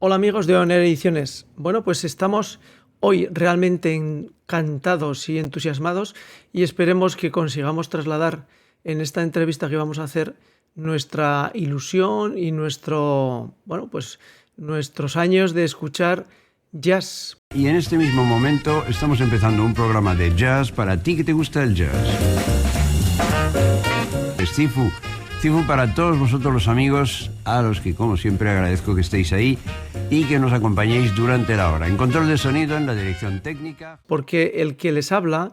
Hola amigos de Oner Ediciones. Bueno, pues estamos hoy realmente encantados y entusiasmados y esperemos que consigamos trasladar en esta entrevista que vamos a hacer nuestra ilusión y nuestros años de escuchar jazz. Y en este mismo momento estamos empezando un programa de jazz para ti que te gusta el jazz. Cifu para todos vosotros los amigos, a los que como siempre agradezco que estéis ahí y que nos acompañéis durante la hora. En control de sonido, en la dirección técnica. Porque el que les habla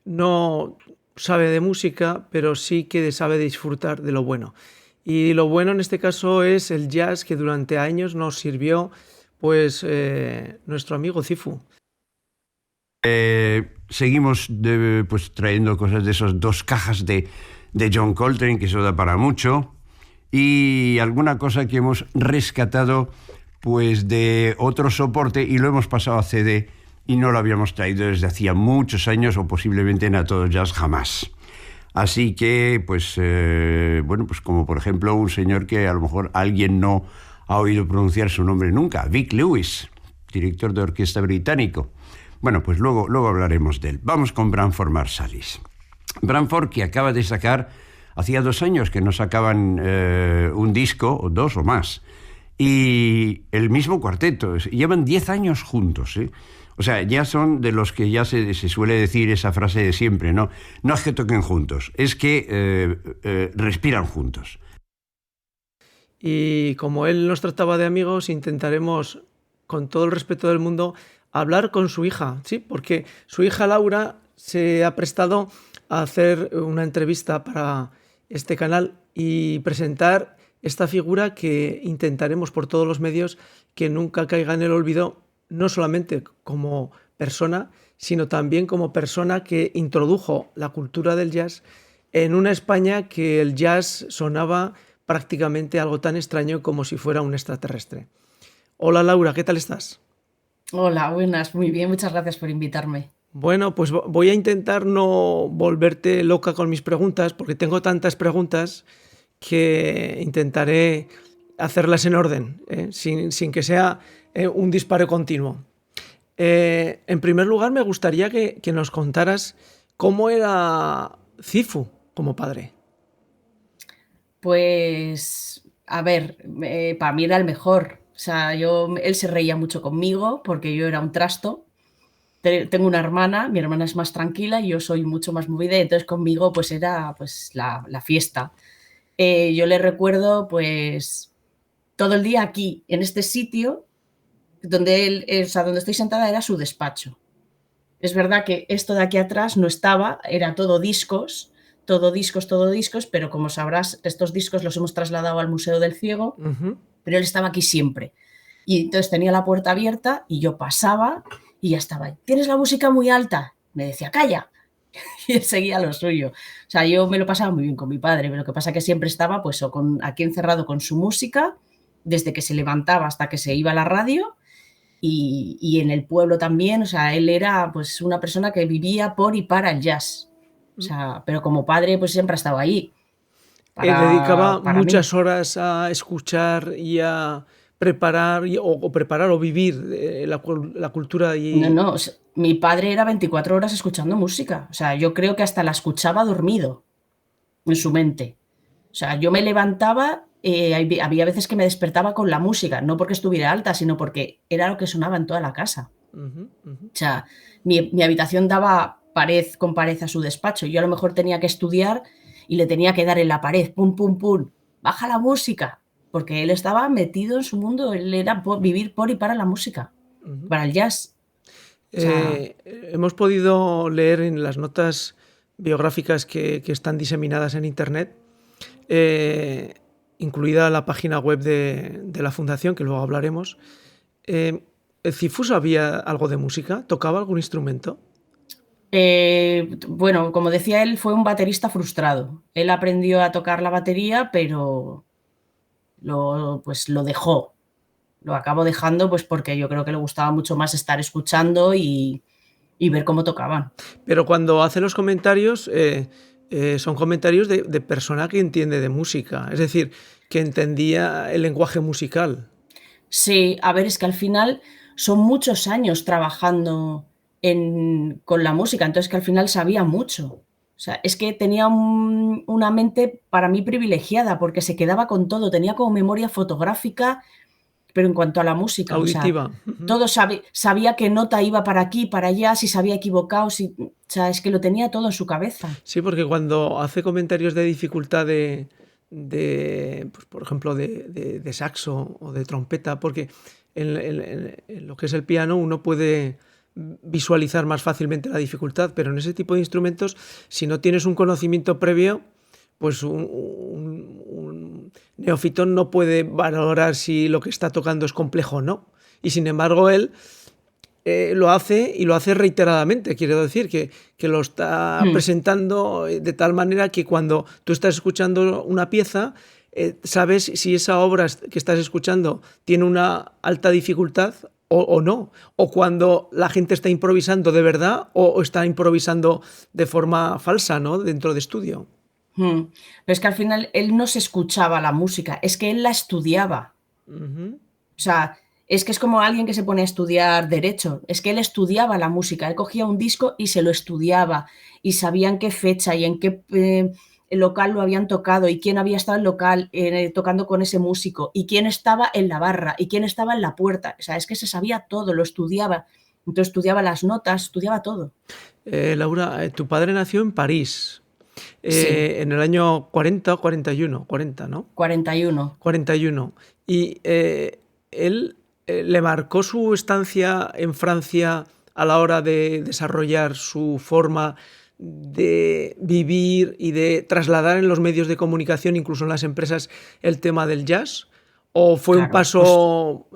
no sabe de música, pero sí que sabe disfrutar de lo bueno. Y lo bueno en este caso es el jazz que durante años nos sirvió nuestro amigo Cifu. Seguimos trayendo cosas de esas 2 cajas de John Coltrane, que eso da para mucho, y alguna cosa que hemos rescatado pues de otro soporte y lo hemos pasado a CD y no lo habíamos traído desde hacía muchos años o posiblemente en A Todo Jazz jamás. Así que, pues como por ejemplo un señor que a lo mejor alguien no ha oído pronunciar su nombre nunca, Vic Lewis, director de orquesta británico. Bueno, pues luego hablaremos de él. Vamos con Branford Marsalis. Branford, que acaba de sacar, hacía 2 años que no sacaban un disco, o 2 o más, y el mismo cuarteto, llevan 10 años juntos, ¿eh? O sea, ya son de los que ya se suele decir esa frase de siempre, ¿no? No es que toquen juntos, es que respiran juntos. Y como él nos trataba de amigos, intentaremos, con todo el respeto del mundo, hablar con su hija, ¿sí? Porque su hija Laura se ha prestado a hacer una entrevista para este canal y presentar esta figura que intentaremos por todos los medios que nunca caiga en el olvido, no solamente como persona, sino también como persona que introdujo la cultura del jazz en una España que el jazz sonaba prácticamente algo tan extraño como si fuera un extraterrestre. Hola Laura, ¿qué tal estás? Hola, buenas, muy bien, muchas gracias por invitarme. Bueno, pues voy a intentar no volverte loca con mis preguntas, porque tengo tantas preguntas que intentaré hacerlas en orden, sin que sea un disparo continuo. En primer lugar, me gustaría que nos contaras cómo era Cifu como padre. Pues, a ver, para mí era el mejor. O sea, él se reía mucho conmigo porque yo era un trasto. Tengo una hermana, mi hermana es más tranquila y yo soy mucho más movida, y entonces conmigo pues era pues la fiesta. Yo le recuerdo pues todo el día aquí, en este sitio, donde donde estoy sentada era su despacho. Es verdad que esto de aquí atrás no estaba, era todo discos, pero como sabrás, estos discos los hemos trasladado al Museo del Ciego, pero él estaba aquí siempre. Y entonces tenía la puerta abierta y yo pasaba y ya estaba ahí. ¿Tienes la música muy alta? Me decía, calla. Y él seguía lo suyo. O sea, yo me lo pasaba muy bien con mi padre, pero lo que pasa es que siempre estaba pues aquí encerrado con su música, desde que se levantaba hasta que se iba a la radio. Y en el pueblo también, o sea, él era pues una persona que vivía por y para el jazz. O sea, pero como padre pues siempre ha estado ahí. Dedicaba para muchas mí. horas a escuchar y a preparar o preparar o vivir la cultura y... No, o sea, mi padre era 24 horas escuchando música. O sea, yo creo que hasta la escuchaba dormido en su mente. O sea, yo me levantaba, había veces que me despertaba con la música, no porque estuviera alta, sino porque era lo que sonaba en toda la casa. O sea, mi habitación daba pared con pared a su despacho. Yo a lo mejor tenía que estudiar y le tenía que dar en la pared, pum, pum, pum, baja la música, porque él estaba metido en su mundo, él era vivir por y para la música, para el jazz. O sea, Hemos podido leer en las notas biográficas que están diseminadas en Internet, incluida la página web de la fundación, que luego hablaremos. ¿Cifu sabía algo de música? ¿Tocaba algún instrumento? bueno, como decía él, fue un baterista frustrado. Él aprendió a tocar la batería, pero pues lo dejó. Lo acabó dejando pues porque yo creo que le gustaba mucho más estar escuchando y ver cómo tocaban. Pero cuando hace los comentarios, son comentarios de persona que entiende de música, es decir, que entendía el lenguaje musical. Sí, a ver, es que al final son muchos años trabajando con la música, entonces que al final sabía mucho. O sea, es que tenía una mente para mí privilegiada porque se quedaba con todo, tenía como memoria fotográfica, pero en cuanto a la música, o sea, Auditiva. Ujú. todo sabía qué nota iba para aquí, para allá, si se había equivocado, o sea, es que lo tenía todo en su cabeza. Sí, porque cuando hace comentarios de dificultad pues, por ejemplo, de saxo o de trompeta, porque en lo que es el piano uno puede visualizar más fácilmente la dificultad, pero en ese tipo de instrumentos, si no tienes un conocimiento previo, pues un neófito no puede valorar si lo que está tocando es complejo o no. Y sin embargo, él lo hace y lo hace reiteradamente. Quiero decir que lo está Mm, presentando de tal manera que cuando tú estás escuchando una pieza, sabes si esa obra que estás escuchando tiene una alta dificultad o no. O cuando la gente está improvisando de verdad o está improvisando de forma falsa, ¿no? Dentro de estudio. Pero es que al final él no se escuchaba la música, es que él la estudiaba. Ujú. O sea, es que es como alguien que se pone a estudiar derecho, es que él estudiaba la música, él cogía un disco y se lo estudiaba y sabía en qué fecha y en qué local lo habían tocado y quién había estado en el local tocando con ese músico y quién estaba en la barra y quién estaba en la puerta. O sea, es que se sabía todo, lo estudiaba. Entonces estudiaba las notas, estudiaba todo. Laura, tu padre nació en París Sí, en el año 40 o 41, 40, ¿no? 41. 41. Y él le marcó su estancia en Francia a la hora de desarrollar su forma de vivir y de trasladar en los medios de comunicación, incluso en las empresas, el tema del jazz. ¿O fue un Claro, pues paso...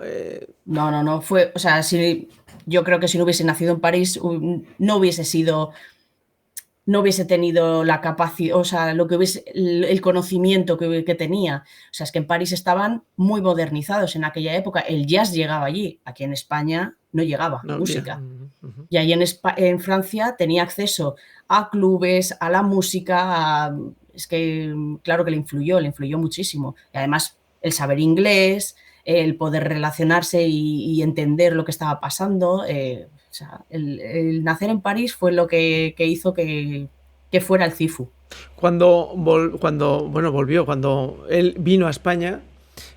no, no, no, fue, o sea, si, yo creo que si no hubiese nacido en París, no hubiese sido, no hubiese tenido la capacidad, o sea, lo que hubiese, el conocimiento que tenía. O sea, es que en París estaban muy modernizados en aquella época. El jazz llegaba allí, aquí en España no llegaba no había? música. Y ahí en Francia tenía acceso a clubes, a la música, es que claro que le influyó muchísimo. Y además el saber inglés, el poder relacionarse y entender lo que estaba pasando. O sea, el nacer en París fue lo que hizo que fuera el CIFU. Bueno, volvió, cuando él vino a España,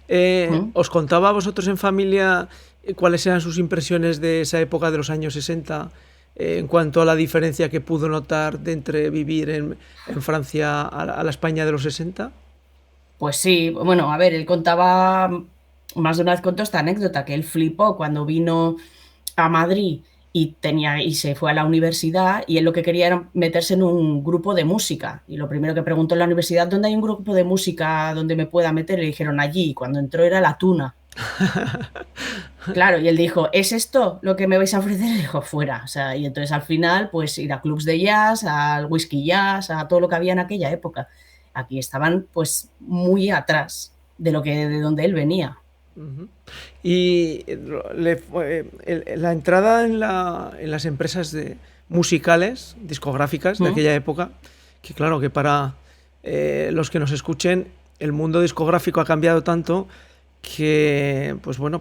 ¿Mm? ¿os contaba a vosotros en familia cuáles eran sus impresiones de esa época de los años 60 en cuanto a la diferencia que pudo notar de entre vivir en Francia a la España de los 60? Pues sí, bueno, a ver, él contaba, más de una vez contó esta anécdota, que él flipó cuando vino a Madrid y se fue a la universidad y él lo que quería era meterse en un grupo de música. Y lo primero que preguntó en la universidad, ¿dónde hay un grupo de música donde me pueda meter? Y le dijeron allí, y cuando entró era La Tuna. Claro, y él dijo, ¿es esto lo que me vais a ofrecer? Y dijo, fuera. O sea, y entonces al final, pues ir a clubs de jazz, al whisky jazz, a todo lo que había en aquella época. Aquí estaban pues muy atrás de donde él venía. Ujú. Y la entrada en las empresas musicales, discográficas de ¿Mm? aquella época, que claro que para los que nos escuchen, el mundo discográfico ha cambiado tanto que, pues bueno,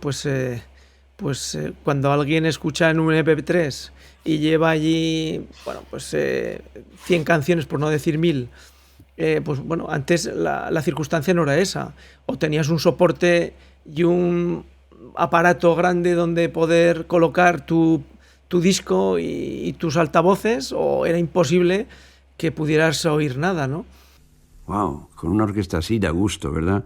cuando alguien escucha en un MP3 y lleva allí, bueno, pues 100 canciones, por no decir 1000, pues bueno, antes la circunstancia no era esa. O tenías un soporte y un aparato grande donde poder colocar tu disco y tus altavoces, o era imposible que pudieras oír nada, ¿no? Wow, con una orquesta así da gusto, ¿verdad?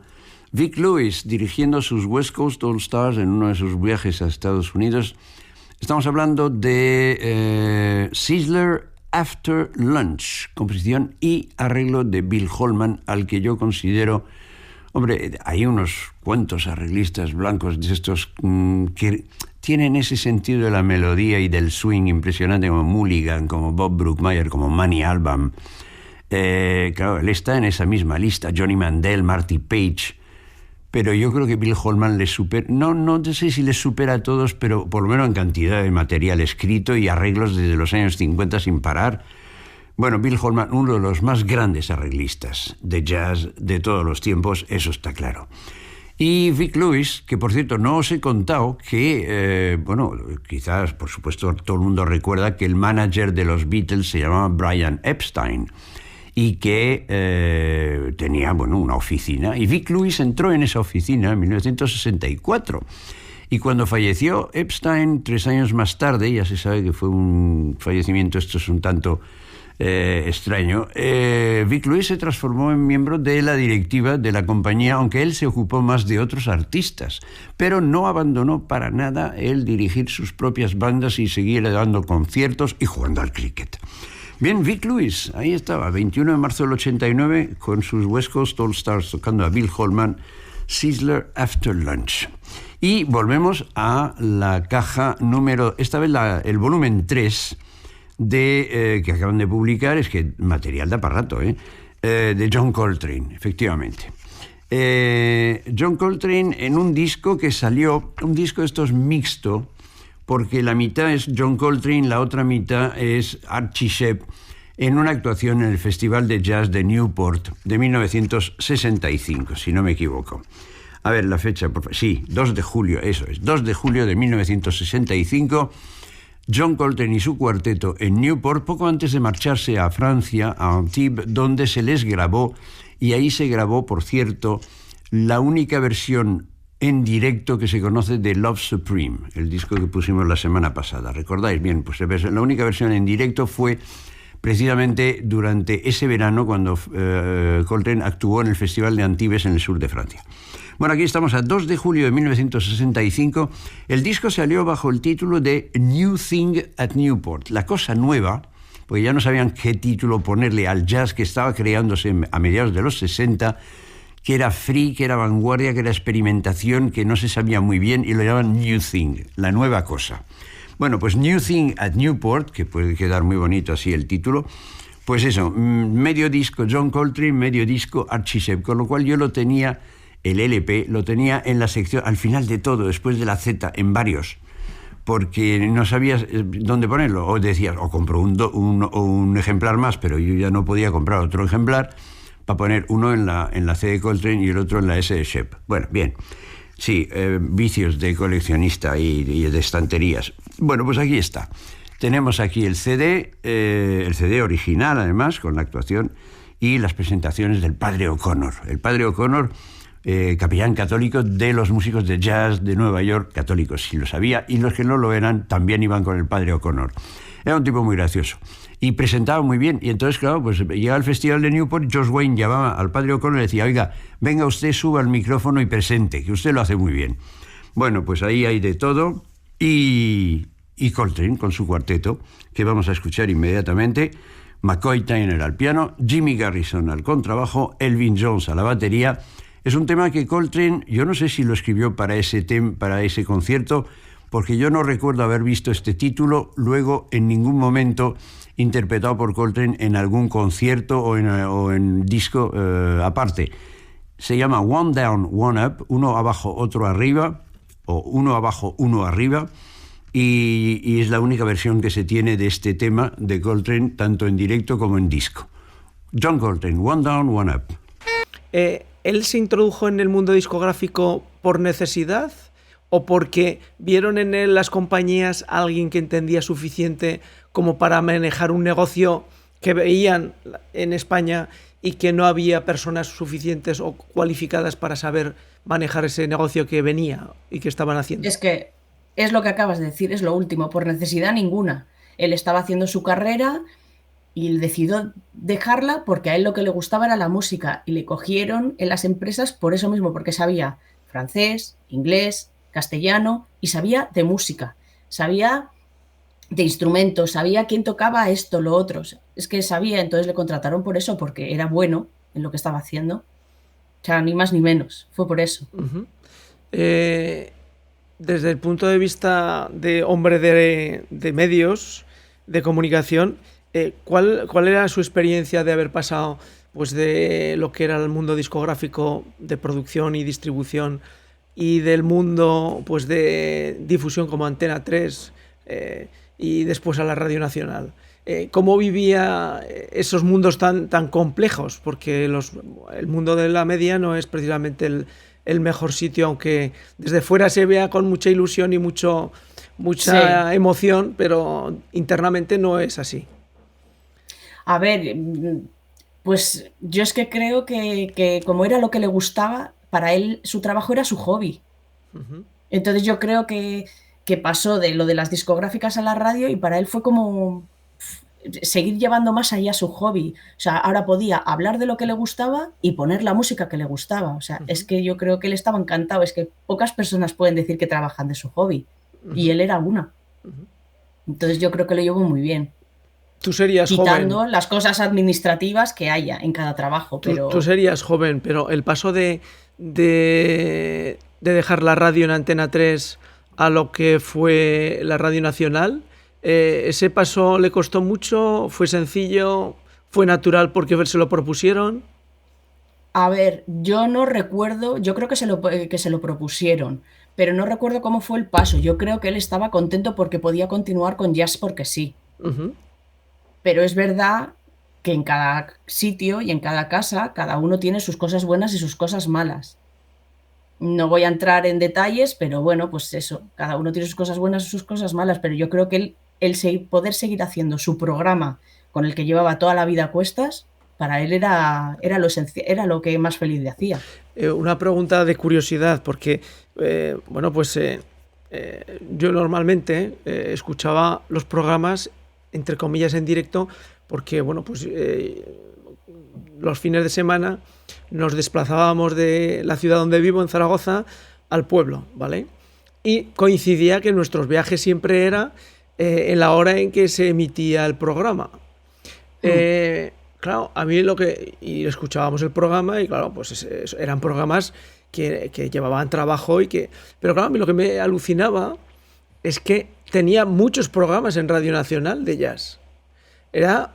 Vic Lewis dirigiendo sus West Coast All Stars en uno de sus viajes a Estados Unidos. Estamos hablando de Sizzler After Lunch, composición y arreglo de Bill Holman, al que yo considero... Hombre, hay unos cuantos arreglistas blancos de estos que tienen ese sentido de la melodía y del swing impresionante, como Mulligan, como Bob Brookmeyer, como Manny Alban. Claro, él está en esa misma lista, Johnny Mandel, Marty Page, pero yo creo que Bill Holman le supera, no sé si les supera a todos, pero por lo menos en cantidad de material escrito y arreglos desde los años 50 sin parar. Bueno, Bill Holman, uno de los más grandes arreglistas de jazz de todos los tiempos, eso está claro. Y Vic Lewis, que por cierto no os he contado que, bueno, quizás por supuesto todo el mundo recuerda que el manager de los Beatles se llamaba Brian Epstein y que tenía, bueno, una oficina. Y Vic Lewis entró en esa oficina en 1964. Y cuando falleció Epstein 3 años más tarde, ya se sabe que fue un fallecimiento, esto es un tanto extraño, Vic Lewis se transformó en miembro de la directiva de la compañía, aunque él se ocupó más de otros artistas, pero no abandonó para nada el dirigir sus propias bandas y seguir dando conciertos y jugando al cricket. Bien, Vic Lewis, ahí estaba, 21 de marzo del 89, con sus West Coast All Stars tocando a Bill Holman, Sizzler After Lunch. Y volvemos a la caja número, esta vez el volumen 3, que acaban de publicar, es que material da para rato, de John Coltrane, efectivamente. John Coltrane en un disco que salió, un disco de estos mixto, porque la mitad es John Coltrane, la otra mitad es Archie Shepp, en una actuación en el Festival de Jazz de Newport de 1965, si no me equivoco. A ver, la fecha, por favor. Sí, 2 de julio, eso es, 2 de julio de 1965, John Coltrane y su cuarteto en Newport, poco antes de marcharse a Francia, a Antibes, donde se les grabó, y ahí se grabó, por cierto, la única versión en directo que se conoce de Love Supreme, el disco que pusimos la semana pasada. ¿Recordáis? Bien, pues la única versión en directo fue precisamente durante ese verano cuando Coltrane actuó en el Festival de Antibes en el sur de Francia. Bueno, aquí estamos a 2 de julio de 1965. El disco salió bajo el título de New Thing at Newport, la cosa nueva, porque ya no sabían qué título ponerle al jazz que estaba creándose a mediados de los 60, que era free, que era vanguardia, que era experimentación, que no se sabía muy bien, y lo llamaban New Thing, la nueva cosa. Bueno, pues New Thing at Newport, que puede quedar muy bonito así el título, pues eso, medio disco John Coltrane, medio disco Archie Shepp, con lo cual yo lo tenía, el LP, lo tenía en la sección, al final de todo, después de la Z, en varios, porque no sabías dónde ponerlo, o decías, o compro un ejemplar más, pero yo ya no podía comprar otro ejemplar, para poner uno en la C de Coltrane y el otro en la S de Shepp. Bueno, bien. Sí, vicios de coleccionista y de estanterías. Bueno, pues aquí está. Tenemos aquí el CD original, además, con la actuación y las presentaciones del padre O'Connor. El padre O'Connor, capellán católico de los músicos de jazz de Nueva York, católicos, si lo sabía, y los que no lo eran también iban con el padre O'Connor. Era un tipo muy gracioso y presentaba muy bien. Y entonces, claro, pues llega al Festival de Newport, George Wayne llamaba al padre O'Connor y le decía, oiga, venga usted, suba al micrófono y presente, que usted lo hace muy bien. Bueno, pues ahí hay de todo. Y Coltrane con su cuarteto, que vamos a escuchar inmediatamente. McCoy Tyner al piano, Jimmy Garrison al contrabajo, Elvin Jones a la batería. Es un tema que Coltrane, yo no sé si lo escribió para ese concierto, porque yo no recuerdo haber visto este título luego en ningún momento interpretado por Coltrane en algún concierto o en disco aparte. Se llama One Down, One Up, uno abajo, otro arriba, o uno abajo, uno arriba, y es la única versión que se tiene de este tema de Coltrane, tanto en directo como en disco. John Coltrane, One Down, One Up. ¿Él se introdujo en el mundo discográfico por necesidad o porque vieron en él las compañías a alguien que entendía suficiente como para manejar un negocio que veían en España y que no había personas suficientes o cualificadas para saber manejar ese negocio que venía y que estaban haciendo? Es que es lo que acabas de decir, es lo último, por necesidad ninguna. Él estaba haciendo su carrera y decidió dejarla porque a él lo que le gustaba era la música y le cogieron en las empresas por eso mismo, porque sabía francés, inglés, castellano y sabía de música, sabía de instrumentos, sabía quién tocaba esto, lo otro. Es que sabía, entonces le contrataron por eso, porque era bueno en lo que estaba haciendo. O sea, ni más ni menos, fue por eso. Uh-huh. Desde el punto de vista de hombre de medios, de comunicación, ¿cuál era su experiencia de haber pasado pues, de lo que era el mundo discográfico de producción y distribución y del mundo pues, de difusión como Antena 3 y después a la Radio Nacional? ¿Cómo vivía esos mundos tan complejos? Porque el mundo de la media no es precisamente el mejor sitio, aunque desde fuera se vea con mucha ilusión y mucha Sí. emoción, pero internamente no es así. A ver, pues yo es que creo que como era lo que le gustaba, para él su trabajo era su hobby. Ujú. Entonces yo creo que pasó de lo de las discográficas a la radio y para él fue como seguir llevando más allá su hobby. O sea, ahora podía hablar de lo que le gustaba y poner la música que le gustaba. O sea, es Ujú. que yo creo que él estaba encantado. Es que pocas personas pueden decir que trabajan de su hobby. Y Ujú. él era una. Ujú. Entonces yo creo que lo llevó muy bien. Tú serías joven. Quitando las cosas administrativas que haya en cada trabajo, Tú pero serías joven, pero el paso de dejar la radio en Antena 3 a lo que fue la Radio Nacional, ¿ese paso le costó mucho? ¿Fue sencillo? ¿Fue natural porque se lo propusieron? a ver, yo no recuerdo, yo creo que se lo propusieron, pero no recuerdo cómo fue el paso. Yo creo que él estaba contento porque podía continuar con Jazz porque sí. Ujú. Pero es verdad que en cada sitio y en cada casa, cada uno tiene sus cosas buenas y sus cosas malas. No voy a entrar en detalles, pero bueno, pues eso, cada uno tiene sus cosas buenas y sus cosas malas, pero yo creo que poder seguir haciendo su programa con el que llevaba toda la vida a cuestas, para él era lo que más feliz le hacía. Una pregunta de curiosidad, porque, bueno, pues yo normalmente escuchaba los programas, entre comillas, en directo, porque, bueno, pues los fines de semana nos desplazábamos de la ciudad donde vivo, en Zaragoza, al pueblo, ¿vale? Y coincidía que nuestros viajes siempre era en la hora en que se emitía el programa. Mm. Claro, a mí lo que... Y escuchábamos el programa y claro, pues eran programas que llevaban trabajo y que... Pero claro, a mí lo que me alucinaba es que tenía muchos programas en Radio Nacional de jazz. Era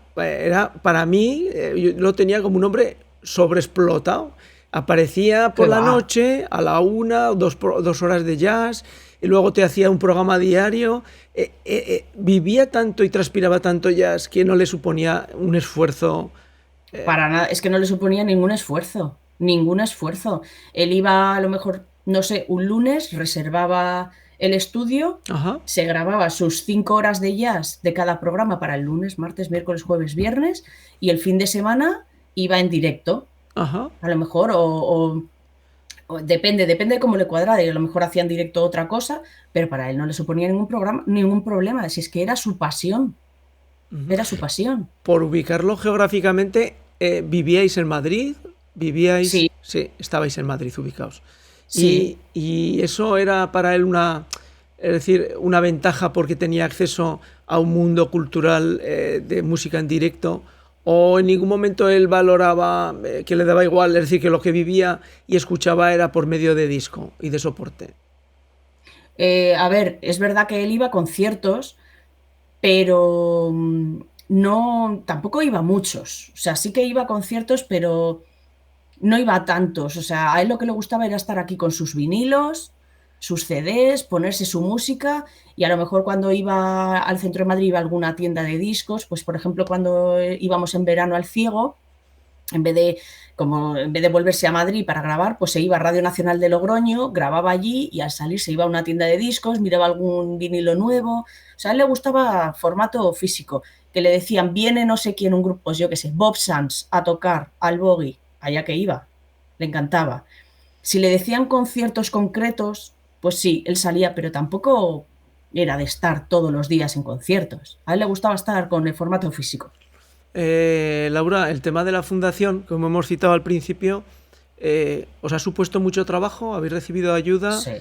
para mí, yo lo tenía como un hombre sobreexplotado. Aparecía por ¿Qué la va? noche a la una, dos horas de jazz, y luego te hacía un programa diario. Vivía tanto y transpiraba tanto jazz que no le suponía un esfuerzo. Para nada, es que no le suponía ningún esfuerzo, ningún esfuerzo. Él iba a lo mejor, no sé, un lunes, reservaba el estudio, Ajá, se grababa sus 5 horas de jazz de cada programa para el lunes, martes, miércoles, jueves, viernes, y el fin de semana iba en directo, ajá. a lo mejor, o depende de cómo le cuadrara, y a lo mejor hacían directo otra cosa, pero para él no le suponía ningún problema, si es que era su pasión, Ujú. era su pasión. Por ubicarlo geográficamente, ¿vivíais en Madrid? ¿Vivíais? Sí, Sí, estabais en Madrid ubicados. sí. Y eso era para él es decir, una ventaja porque tenía acceso a un mundo cultural de música en directo, o en ningún momento él valoraba que le daba igual, es decir, que lo que vivía y escuchaba era por medio de disco y de soporte. A ver, es verdad que él iba a conciertos, pero no, tampoco iba a muchos. O sea, sí que iba a conciertos, pero no iba a tantos. O sea, a él lo que le gustaba era estar aquí con sus vinilos, sus CDs, ponerse su música y a lo mejor cuando iba al centro de Madrid iba a alguna tienda de discos, pues por ejemplo cuando íbamos en verano al Ciego, en vez de, en vez de volverse a Madrid para grabar, pues se iba a Radio Nacional de Logroño, grababa allí y al salir se iba a una tienda de discos, miraba algún vinilo nuevo. O sea, a él le gustaba formato físico, que le decían, viene no sé quién, un grupo, pues yo qué sé, Bob Sands a tocar al Boggy, allá que iba, le encantaba. Si le decían conciertos concretos, pues sí, él salía, pero tampoco era de estar todos los días en conciertos. A él le gustaba estar con el formato físico. Laura, el tema de la fundación, como hemos citado al principio, ¿os ha supuesto mucho trabajo? ¿Habéis recibido ayuda? Sí.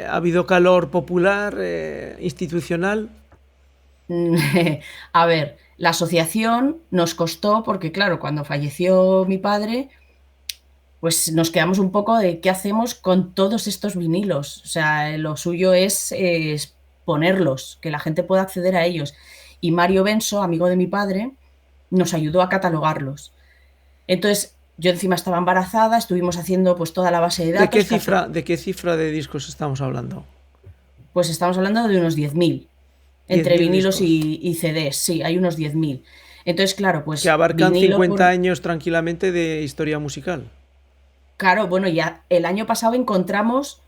¿Ha habido calor popular, institucional? A ver, la asociación nos costó porque, claro, cuando falleció mi padre, pues nos quedamos un poco de qué hacemos con todos estos vinilos. O sea, lo suyo es ponerlos, que la gente pueda acceder a ellos. Y Mario Benso, amigo de mi padre, nos ayudó a catalogarlos. Entonces, yo encima estaba embarazada, estuvimos haciendo pues toda la base de datos, De qué cifra de discos estamos hablando? pues estamos hablando de unos 10.000 Diez entre mil vinilos discos. y CDs, sí, hay unos 10.000. Entonces, claro, Que pues abarcan vinilo 50 por... años tranquilamente de historia musical. Claro, bueno, ya el año pasado encontramos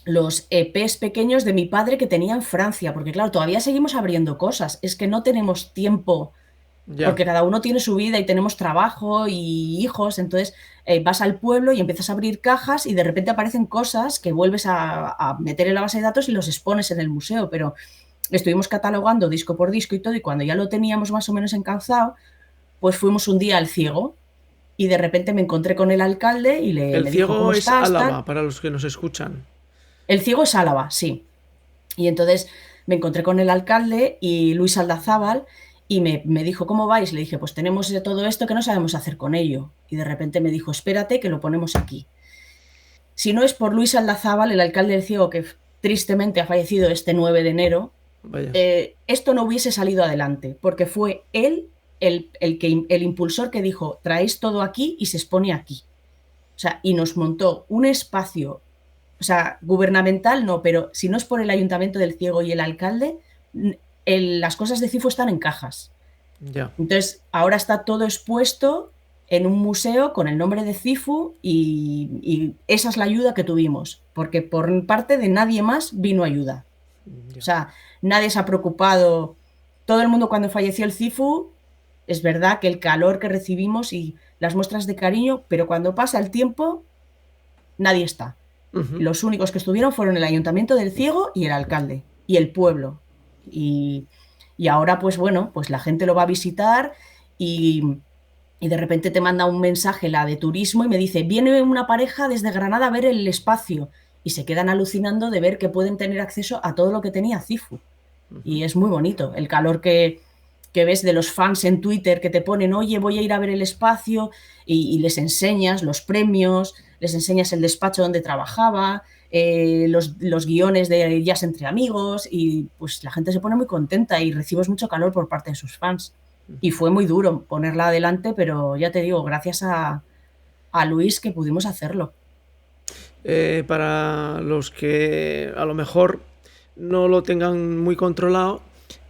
los EPs pequeños de mi padre que tenía en Francia, porque claro, todavía seguimos abriendo cosas, es que no tenemos tiempo, Ya. porque cada uno tiene su vida y tenemos trabajo y hijos, entonces vas al pueblo y empiezas a abrir cajas y de repente aparecen cosas que vuelves a meter en la base de datos y los expones en el museo, pero estuvimos catalogando disco por disco y todo, y cuando ya lo teníamos más o menos encauzado, pues fuimos un día al Ciego y de repente me encontré con el alcalde y El me dijo, ciego ¿cómo es estás? Álava, Tal. para los que nos escuchan. El Ciego es Álava, sí. Y entonces me encontré con el alcalde y Luis Aldazábal y me dijo, ¿cómo vais? Le dije, pues tenemos todo esto que no sabemos hacer con ello. Y de repente me dijo, espérate que lo ponemos aquí. Si no es por Luis Aldazábal, el alcalde del Ciego, que tristemente ha fallecido este 9 de enero, Vaya. esto no hubiese salido adelante, porque fue él el impulsor que dijo, traéis todo aquí y se expone aquí. O sea, y nos montó un espacio, o sea, gubernamental no, pero si no es por el Ayuntamiento del Ciego y el alcalde, las cosas de CIFO están en cajas. Ya. Entonces, ahora está todo expuesto en un museo con el nombre de CIFU y esa es la ayuda que tuvimos, porque por parte de nadie más vino ayuda. O Ya. sea, nadie se ha preocupado. Todo el mundo cuando falleció el CIFU, es verdad que el calor que recibimos y las muestras de cariño, pero cuando pasa el tiempo, nadie está. Ujú. Los únicos que estuvieron fueron el Ayuntamiento del Ciego y el alcalde y el pueblo. Y, y ahora, pues bueno, pues la gente lo va a visitar y de repente te manda un mensaje la de turismo y me dice, viene una pareja desde Granada a ver el espacio y se quedan alucinando de ver que pueden tener acceso a todo lo que tenía Cifu. Y es muy bonito el calor que ves de los fans en Twitter que te ponen, oye, voy a ir a ver el espacio y les enseñas los premios, les enseñas el despacho donde trabajaba, los guiones de Jazz entre amigos y pues la gente se pone muy contenta y recibes mucho calor por parte de sus fans. Y fue muy duro ponerla adelante, pero ya te digo, gracias a Luis que pudimos hacerlo. Para los que a lo mejor no lo tengan muy controlado,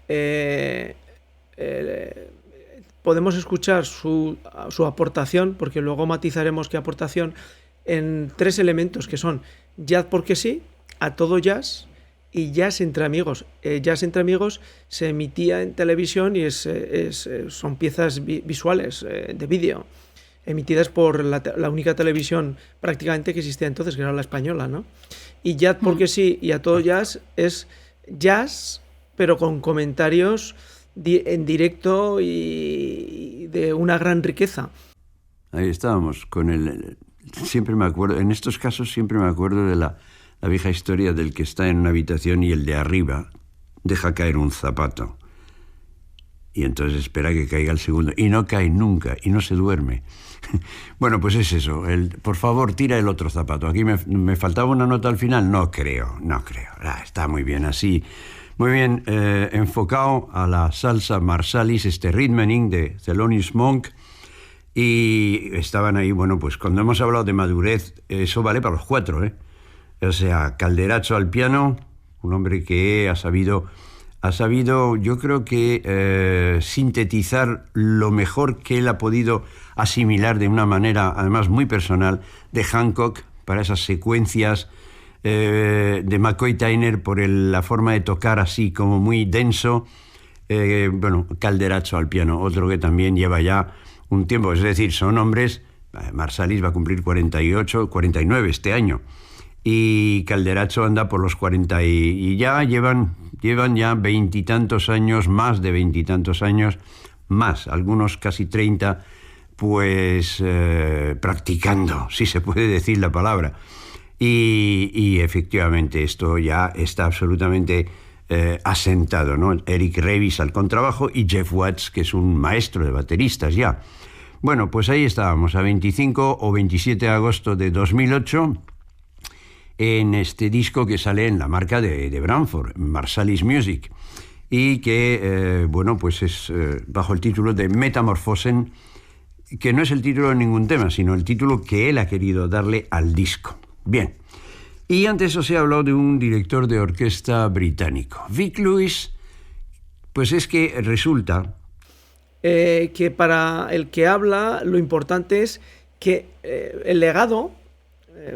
eh, eh, podemos escuchar su aportación, porque luego matizaremos qué aportación, en tres elementos que son jazz porque sí, a todo jazz y jazz entre amigos. Jazz entre amigos se emitía en televisión y son piezas visuales de vídeo emitidas por la única televisión prácticamente que existía entonces, que era la española, ¿no? Y jazz porque sí y a todo jazz es jazz, pero con comentarios en directo y de una gran riqueza. Ahí estábamos con siempre me acuerdo, en estos casos siempre me acuerdo de la vieja historia del que está en una habitación y el de arriba deja caer un zapato. Y entonces espera que caiga el segundo. Y no cae nunca, y no se duerme. Bueno, pues es eso. Por favor, tira el otro zapato. Aquí me faltaba una nota al final. No creo. Está muy bien así. Muy bien enfocado a la salsa Marsalis, este Rhythmening de Thelonious Monk. Y estaban ahí, bueno, pues cuando hemos hablado de madurez, eso vale para los cuatro, ¿eh? O sea, Calderaccio al piano, un hombre que ha sabido, yo creo que sintetizar lo mejor que él ha podido asimilar de una manera, además muy personal, de Hancock para esas secuencias, de McCoy Tyner por la forma de tocar así como muy denso. Bueno, Calderaccio al piano, otro que también lleva ya un tiempo, es decir, son hombres, Marsalis va a cumplir 48, 49 este año, y Calderaccio anda por los 40 y ya llevan ya veintitantos años, más de veintitantos años, más, algunos casi 30, pues practicando, si se puede decir la palabra. Y efectivamente esto ya está absolutamente asentado, ¿no? Eric Revis al contrabajo y Jeff Watts, que es un maestro de bateristas ya. Bueno, pues ahí estábamos, a 25 o 27 de agosto de 2008, en este disco que sale en la marca de Branford, Marsalis Music, y que, bueno, pues es bajo el título de Metamorphosen, que no es el título de ningún tema, sino el título que él ha querido darle al disco. Bien, y antes os he hablado de un director de orquesta británico, Vic Lewis. Pues es que resulta que para el que habla lo importante es que el legado,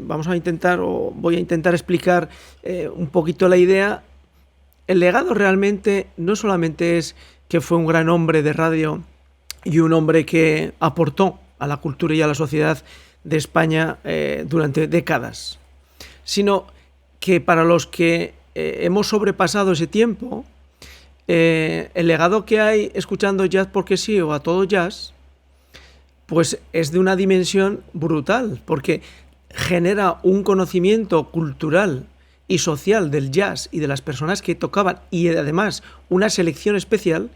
voy a intentar explicar un poquito la idea. El legado realmente no solamente es que fue un gran hombre de radio y un hombre que aportó a la cultura y a la sociedad de España durante décadas, sino que para los que hemos sobrepasado ese tiempo, el legado que hay escuchando jazz porque sí o a todo jazz, pues es de una dimensión brutal, porque genera un conocimiento cultural y social del jazz y de las personas que tocaban, y además una selección especial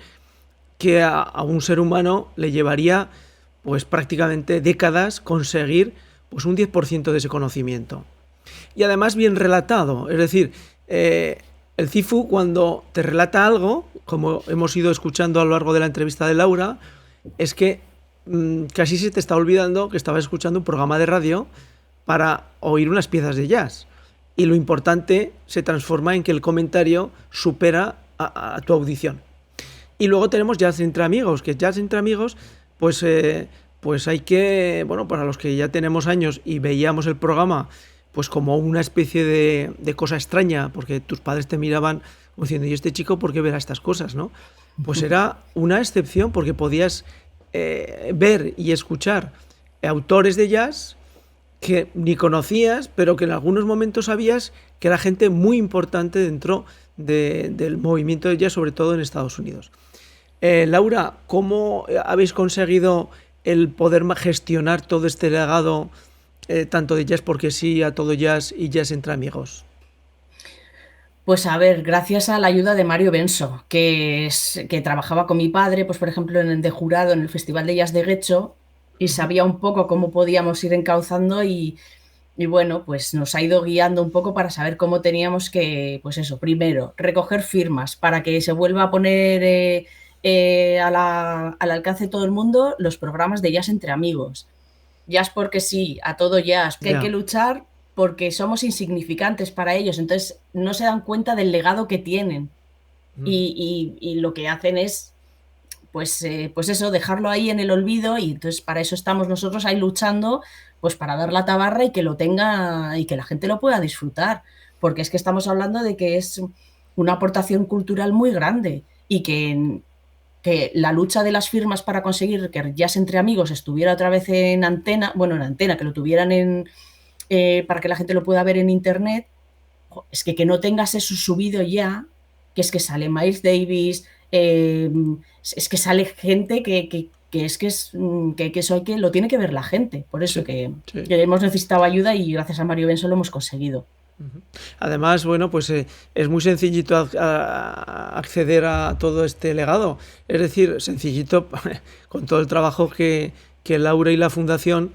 que a un ser humano le llevaría pues prácticamente décadas conseguir pues un 10% de ese conocimiento. Y además bien relatado, es decir, el Cifu, cuando te relata algo, como hemos ido escuchando a lo largo de la entrevista de Laura, es que casi se te está olvidando que estabas escuchando un programa de radio para oír unas piezas de jazz. Y lo importante se transforma en que el comentario supera a tu audición. Y luego tenemos Jazz entre amigos, que Jazz entre amigos, pues hay que, bueno, para los que ya tenemos años y veíamos el programa pues como una especie de cosa extraña, porque tus padres te miraban como diciendo, ¿y este chico por qué verá estas cosas, no? Pues era una excepción, porque podías ver y escuchar autores de jazz que ni conocías, pero que en algunos momentos sabías que era gente muy importante dentro del movimiento de jazz, sobre todo en Estados Unidos. Laura, ¿cómo habéis conseguido el poder gestionar todo este legado, tanto de Jazz porque sí, a todo jazz y Jazz entre amigos? Pues a ver, gracias a la ayuda de Mario Benso, que trabajaba con mi padre, pues por ejemplo, de jurado en el Festival de Jazz de Guecho, y sabía un poco cómo podíamos ir encauzando y bueno, pues nos ha ido guiando un poco para saber cómo teníamos que, pues eso, primero, recoger firmas para que se vuelva a poner al alcance de todo el mundo los programas de jazz entre amigos. Jazz porque sí, a todo jazz, que hay que luchar porque somos insignificantes para ellos, entonces no se dan cuenta del legado que tienen y lo que hacen es pues eso, dejarlo ahí en el olvido, y entonces para eso estamos nosotros ahí luchando, pues para dar la tabarra y que lo tenga y que la gente lo pueda disfrutar, porque es que estamos hablando de que es una aportación cultural muy grande y que la lucha de las firmas para conseguir que Jazz entre amigos estuviera otra vez en antena, que lo tuvieran para que la gente lo pueda ver en internet, es que no tengas eso subido ya, que es que sale Miles Davis, es que sale gente que eso hay que lo tiene que ver la gente, por eso que hemos necesitado ayuda y gracias a Mario Benso lo hemos conseguido. Además, bueno, pues es muy sencillito acceder a todo este legado, es decir, sencillito con todo el trabajo que Laura y la Fundación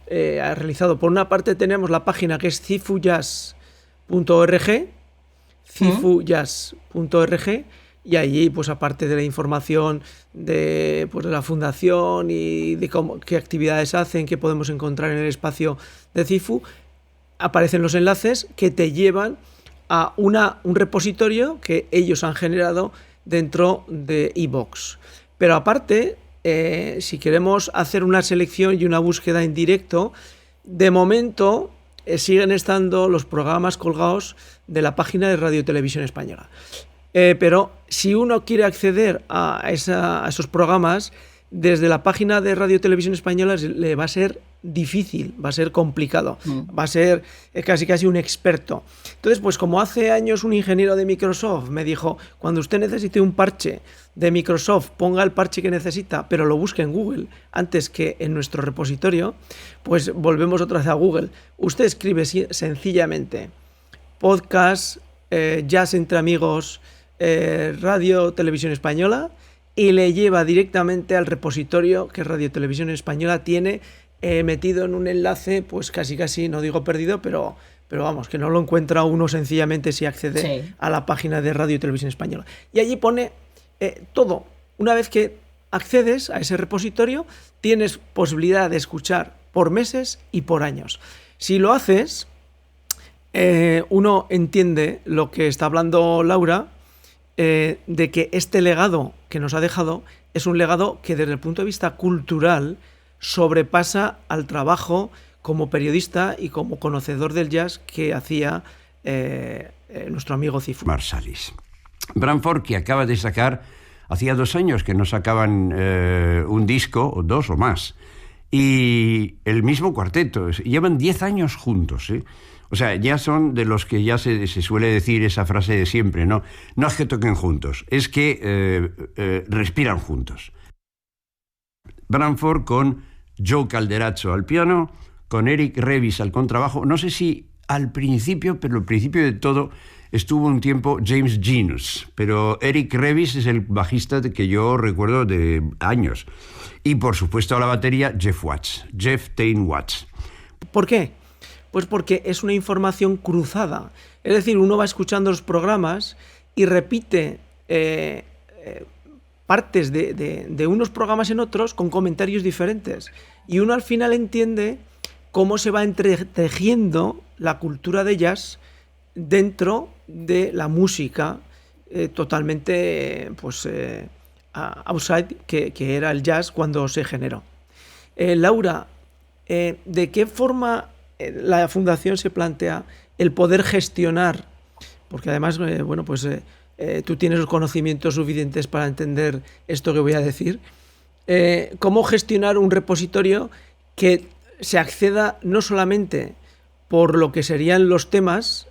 ha realizado. Por una parte tenemos la página que es cifujazz.org, cifujazz.org, y allí, pues aparte de la información de la Fundación y de qué actividades hacen, qué podemos encontrar en el espacio de Cifu, aparecen los enlaces que te llevan a un repositorio que ellos han generado dentro de iVoox. Pero aparte, si queremos hacer una selección y una búsqueda en directo, de momento siguen estando los programas colgados de la página de Radio Televisión Española. Pero si uno quiere acceder a esos programas, desde la página de Radio Televisión Española le va a ser difícil, va a ser complicado, va a ser casi un experto. Entonces, pues como hace años un ingeniero de Microsoft me dijo, cuando usted necesite un parche de Microsoft, ponga el parche que necesita, pero lo busque en Google antes que en nuestro repositorio, pues volvemos otra vez a Google. Usted escribe sencillamente podcast, Jazz entre amigos, Radio Televisión Española, y le lleva directamente al repositorio que Radio Televisión Española tiene metido en un enlace, pues casi, no digo perdido, pero vamos, que no lo encuentra uno sencillamente si accede a la página de Radio Televisión Española. Y allí pone todo. Una vez que accedes a ese repositorio, tienes posibilidad de escuchar por meses y por años. Si lo haces, uno entiende lo que está hablando Laura, de que este legado que nos ha dejado es un legado que desde el punto de vista cultural sobrepasa al trabajo como periodista y como conocedor del jazz que hacía nuestro amigo Cifu Marsalis. Branford, que acaba de sacar, hacía 2 años que no sacaban un disco, o 2 o más, y el mismo cuarteto, llevan 10 años juntos, ¿eh? O sea, ya son de los que ya se suele decir esa frase de siempre, ¿no? No es que toquen juntos, es que respiran juntos. Branford con Joe Calderazzo al piano, con Eric Revis al contrabajo. No sé si al principio, pero al principio de todo estuvo un tiempo James Genus, pero Eric Revis es el bajista que yo recuerdo de años. Y por supuesto a la batería Jeff Tain Watts. ¿Por qué? Pues porque es una información cruzada. Es decir, uno va escuchando los programas y repite partes de unos programas en otros con comentarios diferentes. Y uno al final entiende cómo se va entretejiendo la cultura de jazz dentro de la música totalmente outside que era el jazz cuando se generó. Laura, ¿de qué forma la Fundación se plantea el poder gestionar? Porque además, tú tienes los conocimientos suficientes para entender esto que voy a decir. ¿Cómo gestionar un repositorio que se acceda no solamente por lo que serían los temas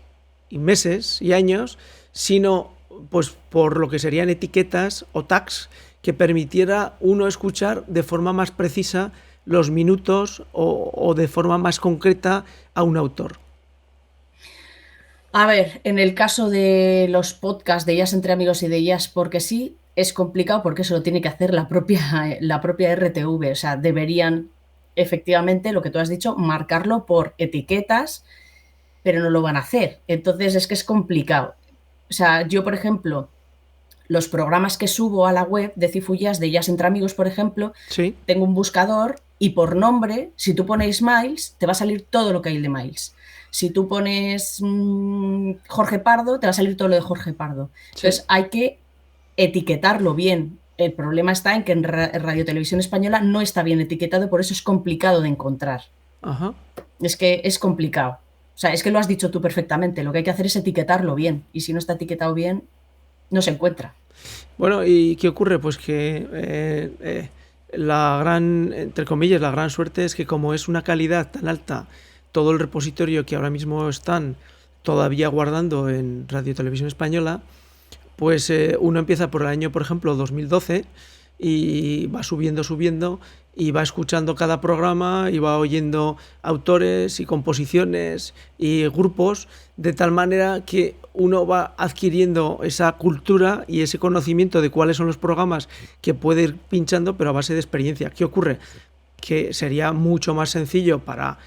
y meses y años, sino pues por lo que serían etiquetas o tags que permitiera uno escuchar de forma más precisa los minutos o de forma más concreta a un autor? A ver, en el caso de los podcasts de Jazz entre amigos y de Jazz porque sí, es complicado porque eso lo tiene que hacer la propia RTV. O sea, deberían, efectivamente, lo que tú has dicho, marcarlo por etiquetas, pero no lo van a hacer. Entonces es que es complicado. O sea, yo, por ejemplo, los programas que subo a la web de Cifu Jazz, de Jazz entre amigos, por ejemplo, ¿Sí? tengo un buscador y por nombre, si tú pones Miles, te va a salir todo lo que hay de Miles. Si tú pones Jorge Pardo, te va a salir todo lo de Jorge Pardo. Sí. Entonces hay que etiquetarlo bien. El problema está en que en Radio Televisión Española no está bien etiquetado, por eso es complicado de encontrar. Ajá. Es que es complicado. O sea, es que lo has dicho tú perfectamente. Lo que hay que hacer es etiquetarlo bien. Y si no está etiquetado bien, no se encuentra. Bueno, ¿y qué ocurre? Pues que la gran, entre comillas, la gran suerte es que como es una calidad tan alta todo el repositorio que ahora mismo están todavía guardando en Radio Televisión Española, pues uno empieza por el año, por ejemplo, 2012 y va subiendo y va escuchando cada programa y va oyendo autores y composiciones y grupos, de tal manera que uno va adquiriendo esa cultura y ese conocimiento de cuáles son los programas que puede ir pinchando, pero a base de experiencia. ¿Qué ocurre? Que sería mucho más sencillo para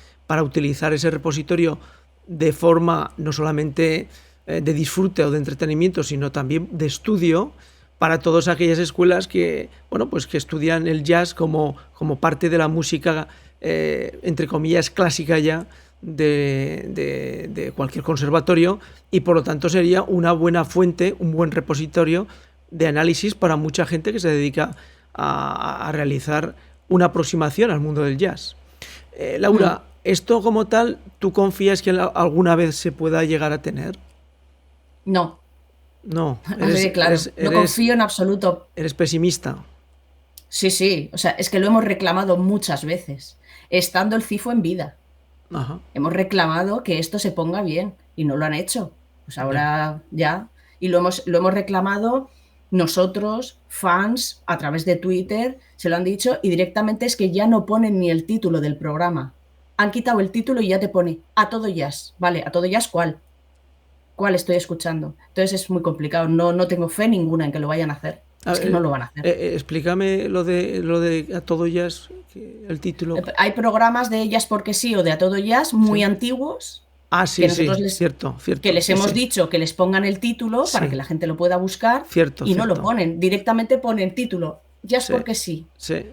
utilizar ese repositorio de forma no solamente de disfrute o de entretenimiento, sino también de estudio para todas aquellas escuelas que, pues que estudian el jazz como parte de la música, entre comillas, clásica ya de cualquier conservatorio, y por lo tanto sería una buena fuente, un buen repositorio de análisis para mucha gente que se dedica a realizar una aproximación al mundo del jazz. Laura, ¿esto como tal, tú confías que alguna vez se pueda llegar a tener? No. No, claro, no confío en absoluto. Eres pesimista. Sí, o sea, es que lo hemos reclamado muchas veces, estando el CIFO en vida. Ajá. Hemos reclamado que esto se ponga bien y no lo han hecho. Pues ahora ya. Y lo hemos reclamado nosotros, fans, a través de Twitter, se lo han dicho, y directamente es que ya no ponen ni el título del programa. Han quitado el título y ya te pone A Todo Jazz. Vale, ¿A Todo Jazz cuál? ¿Cuál estoy escuchando? Entonces es muy complicado. No tengo fe ninguna en que lo vayan a hacer. Es que no lo van a hacer. Explícame lo de A Todo Jazz, el título. Hay programas de Jazz porque sí o de A Todo Jazz muy antiguos. Sí, cierto. Que les hemos dicho que les pongan el título para que la gente lo pueda buscar y no lo ponen. Directamente ponen título Jazz porque sí. Sí.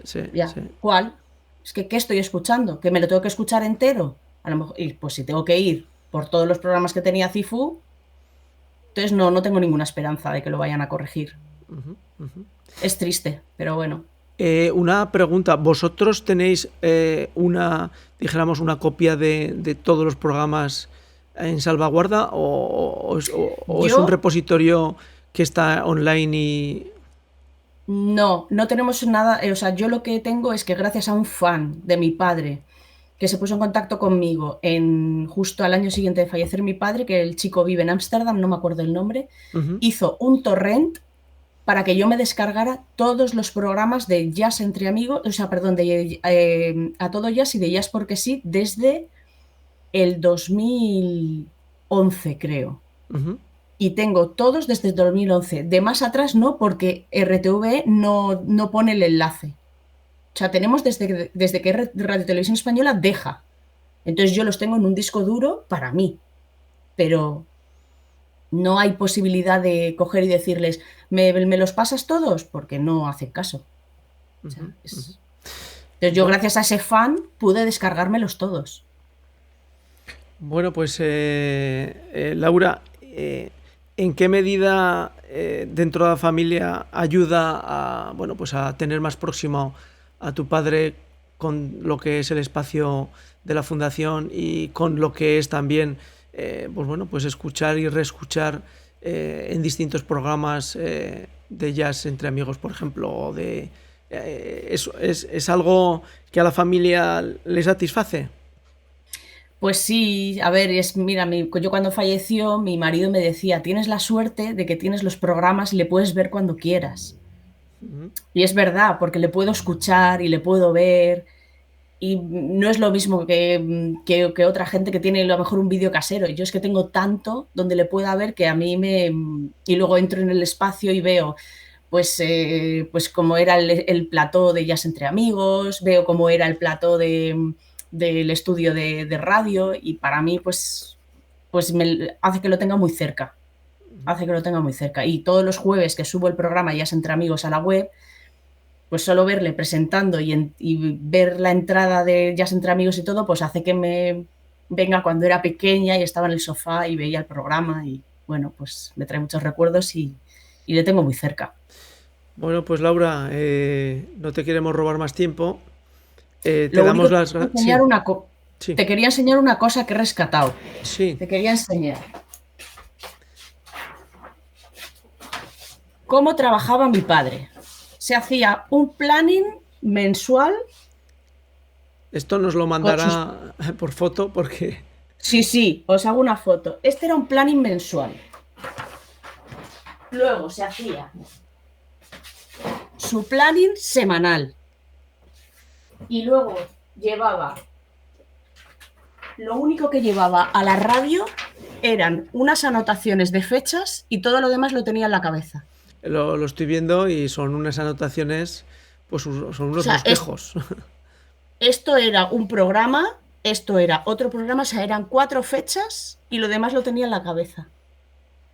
¿Cuál? Es que ¿qué estoy escuchando? ¿Que me lo tengo que escuchar entero? A lo mejor, y pues si tengo que ir por todos los programas que tenía Cifu, entonces no tengo ninguna esperanza de que lo vayan a corregir. Es triste, pero bueno. Una pregunta, ¿vosotros tenéis dijéramos, una copia de todos los programas en salvaguarda o es un Yo repositorio que está online y... no tenemos nada, o sea, yo lo que tengo es que gracias a un fan de mi padre que se puso en contacto conmigo justo al año siguiente de fallecer mi padre, que el chico vive en Ámsterdam, no me acuerdo el nombre, Ujú. hizo un torrent para que yo me descargara todos los programas de Jazz entre amigos, o sea, perdón, de A Todo Jazz y de Jazz porque sí, desde el 2011, creo. Ujú. Y tengo todos desde el 2011. De más atrás no, porque RTVE no pone el enlace. O sea, tenemos desde que Radio Televisión Española deja. Entonces yo los tengo en un disco duro para mí. Pero no hay posibilidad de coger y decirles, ¿me los pasas todos? Porque no hacen caso. O sea, Ujú. Ujú. Entonces yo Bueno, gracias a ese fan pude descargármelos todos. bueno, pues Laura, ¿en qué medida dentro de la familia ayuda a, bueno, pues a tener más próximo a tu padre con lo que es el espacio de la fundación y con lo que es también, pues bueno, pues escuchar y reescuchar en distintos programas de jazz entre amigos, por ejemplo, o de es algo que a la familia le satisface? Pues sí, a ver, mira, yo cuando falleció, mi marido me decía, tienes la suerte de que tienes los programas y le puedes ver cuando quieras. Ujú. Y es verdad, porque le puedo escuchar y le puedo ver. Y no es lo mismo que otra gente que tiene a lo mejor un vídeo casero. Yo es que tengo tanto donde le pueda ver que a mí me... Y luego entro en el espacio y veo pues cómo era el plató de Jazz entre amigos, veo cómo era el plató del estudio de radio y para mí pues hace que lo tenga muy cerca. Hace que lo tenga muy cerca. Y todos los jueves que subo el programa Jazz entre amigos a la web, pues solo verle presentando y ver la entrada de Jazz entre amigos y todo, pues hace que me venga cuando era pequeña y estaba en el sofá y veía el programa y bueno, pues me trae muchos recuerdos y le tengo muy cerca. Bueno, pues Laura, no te queremos robar más tiempo. Te Lo damos único que las te, gracias. Sí, sí, te quería enseñar una cosa que he rescatado. sí. Te quería enseñar cómo trabajaba mi padre. Se hacía un planning mensual Esto nos lo con sus... mandará por foto porque... Sí, os hago una foto. Este era un planning mensual. Luego se hacía su planning semanal. Y luego llevaba... Lo único que llevaba a la radio eran unas anotaciones de fechas y todo lo demás lo tenía en la cabeza. Lo estoy viendo y son unas anotaciones, pues son O unos sea, bosquejos. esto era un programa, esto era otro programa, o sea, eran 4 fechas y lo demás lo tenía en la cabeza.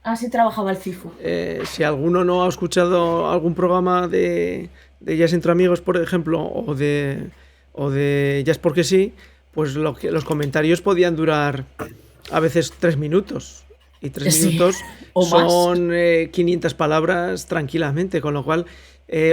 Así trabajaba el CIFU. Si alguno no ha escuchado algún programa de Jazz entre amigos, por ejemplo, o de Jazz porque sí, pues los comentarios podían durar a veces 3 minutos. Y tres Sí, minutos o más. son 500 palabras tranquilamente, con lo cual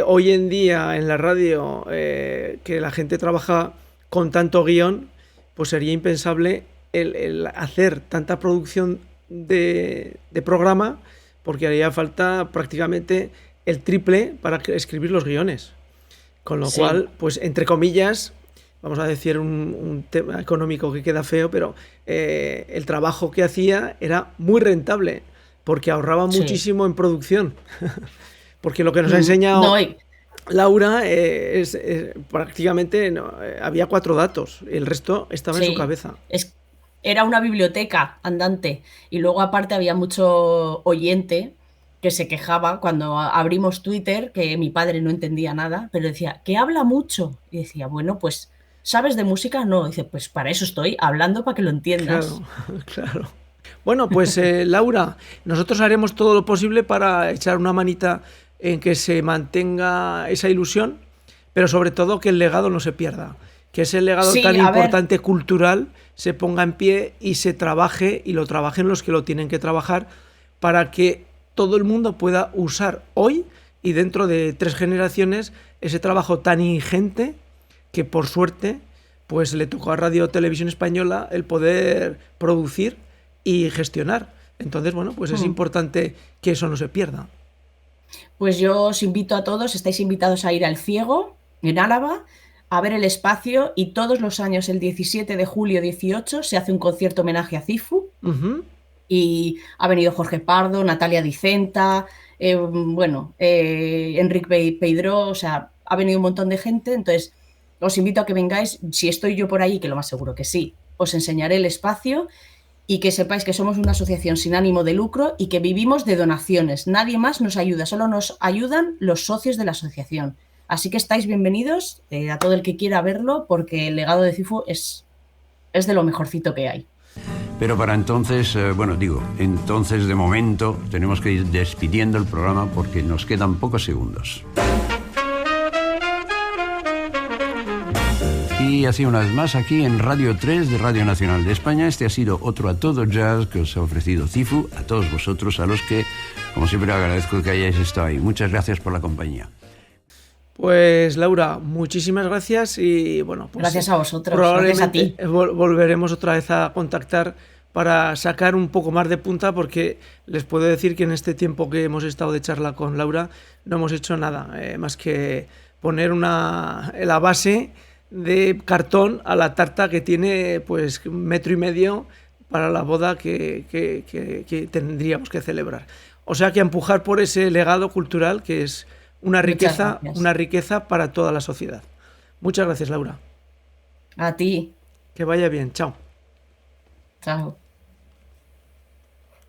hoy en día en la radio que la gente trabaja con tanto guión, pues sería impensable el hacer tanta producción de programa porque haría falta prácticamente el triple para escribir los guiones. Con lo Sí, cual, pues entre comillas, vamos a decir un tema económico que queda feo, pero el trabajo que hacía era muy rentable porque ahorraba sí. muchísimo en producción. Porque lo que nos ha enseñado No, Laura es prácticamente no, había 4 datos, el resto estaba en su sí. cabeza. Era una biblioteca andante. Y luego aparte había mucho oyente que se quejaba cuando abrimos Twitter, que mi padre no entendía nada, pero decía, que habla mucho. Y decía, bueno, pues, ¿sabes de música? No. Dice, pues para eso estoy, hablando para que lo entiendas. Claro, claro. Bueno, pues Laura, nosotros haremos todo lo posible para echar una manita en que se mantenga esa ilusión, pero sobre todo que el legado no se pierda, que ese legado tan Sí, a ver, importante cultural se ponga en pie y se trabaje y lo trabajen los que lo tienen que trabajar para que todo el mundo pueda usar hoy y dentro de 3 generaciones ese trabajo tan ingente que por suerte pues le tocó a Radio Televisión Española el poder producir y gestionar. Entonces, bueno, pues es importante que eso no se pierda. Pues yo os invito a todos, estáis invitados a ir al Ciego, en Álava, a ver el espacio, y todos los años, el 17 de julio 18, se hace un concierto homenaje a Cifu. Y ha venido Jorge Pardo, Natalia Dicenta, Enrique Peidró, o sea, ha venido un montón de gente. Entonces os invito a que vengáis. Si estoy yo por ahí, que lo más seguro que sí, os enseñaré el espacio, y que sepáis que somos una asociación sin ánimo de lucro y que vivimos de donaciones. Nadie más nos ayuda, solo nos ayudan los socios de la asociación. Así que estáis bienvenidos, a todo el que quiera verlo, porque el legado de Cifu es de lo mejorcito que hay. Pero para entonces, entonces de momento tenemos que ir despidiendo el programa porque nos quedan pocos segundos. Y así una vez más aquí en Radio 3 de Radio Nacional de España. Este ha sido otro A Todo Jazz que os ha ofrecido Cifu, a todos vosotros, a los que, como siempre, agradezco que hayáis estado ahí. Muchas gracias por la compañía. Pues Laura, muchísimas gracias y bueno, pues gracias a vosotros, probablemente gracias a ti. Volveremos otra vez a contactar para sacar un poco más de punta, porque les puedo decir que en este tiempo que hemos estado de charla con Laura no hemos hecho nada más que poner la base de cartón a la tarta que tiene pues 1,5 metros para la boda que tendríamos que celebrar. O sea que a empujar por ese legado cultural que es una riqueza para toda la sociedad. Muchas gracias, Laura. A ti. Que vaya bien. Chao. Chao.